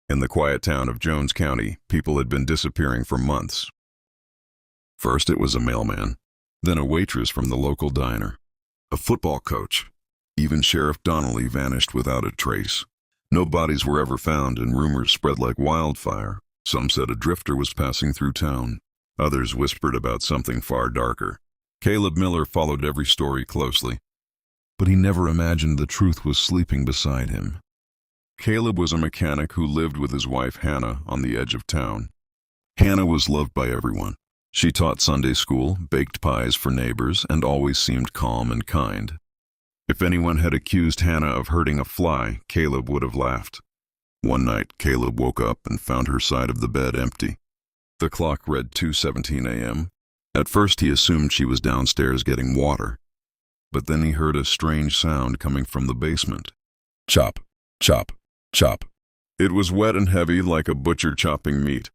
In the quiet town of Jones County, people had been disappearing for months. First it was a mailman, then a waitress from the local diner, a football coach. Even Sheriff Donnelly vanished without a trace. No bodies were ever found, and rumors spread like wildfire. Some said a drifter was passing through town. Others whispered about something far darker. Caleb Miller followed every story closely, but he never imagined the truth was sleeping beside him. Caleb was a mechanic who lived with his wife Hannah on the edge of town. Hannah was loved by everyone. She taught Sunday school, baked pies for neighbors, and always seemed calm and kind. If anyone had accused Hannah of hurting a fly, Caleb would have laughed. One night, Caleb woke up and found her side of the bed empty. The clock read 2:17 a.m. At first he assumed she was downstairs getting water, but then he heard a strange sound coming from the basement. Chop, chop, chop. It was wet and heavy like a butcher chopping meat.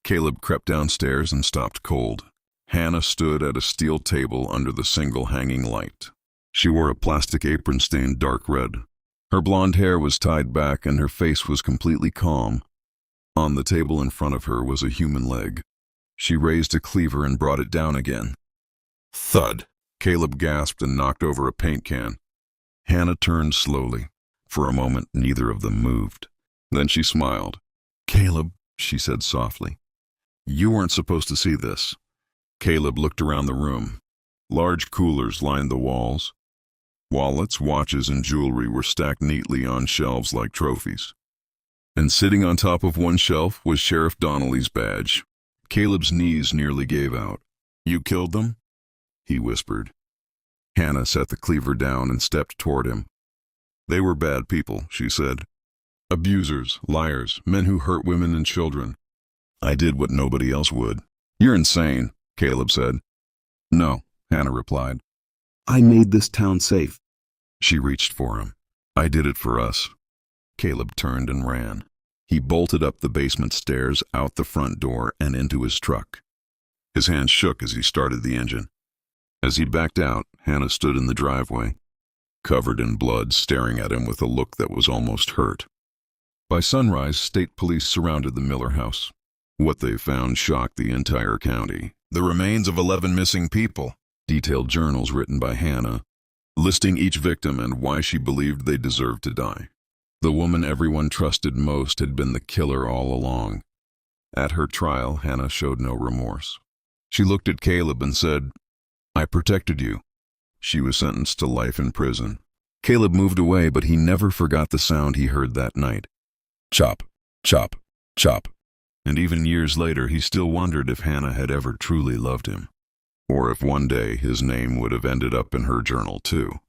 Caleb crept downstairs and stopped cold. Hannah stood at a steel table under the single hanging light. She wore a plastic apron stained dark red. Her blonde hair was tied back and her face was completely calm. On the table in front of her was a human leg. She raised a cleaver and brought it down again. Thud! Caleb gasped and knocked over a paint can. Hannah turned slowly. For a moment, neither of them moved. Then she smiled. "Caleb," she said softly, "you weren't supposed to see this." Caleb looked around the room. Large coolers lined the walls. Wallets, watches, and jewelry were stacked neatly on shelves like trophies. And sitting on top of one shelf was Sheriff Donnelly's badge. Caleb's knees nearly gave out. "You killed them?" he whispered. Hannah set the cleaver down and stepped toward him. "They were bad people," she said. "Abusers, liars, men who hurt women and children. I did what nobody else would." "You're insane," Caleb said. "No," Hannah replied. "I made this town safe." She reached for him. "I did it for us." Caleb turned and ran. He bolted up the basement stairs, out the front door, and into his truck. His hands shook as he started the engine. As he backed out, Hannah stood in the driveway, covered in blood, staring at him with a look that was almost hurt. By sunrise, state police surrounded the Miller house. What they found shocked the entire county. The remains of 11 missing people, detailed journals written by Hannah, listing each victim and why she believed they deserved to die. The woman everyone trusted most had been the killer all along. At her trial, Hannah showed no remorse. She looked at Caleb and said, "I protected you." She was sentenced to life in prison. Caleb moved away, but he never forgot the sound he heard that night. Chop, chop, chop. And even years later, he still wondered if Hannah had ever truly loved him, or if one day his name would have ended up in her journal too.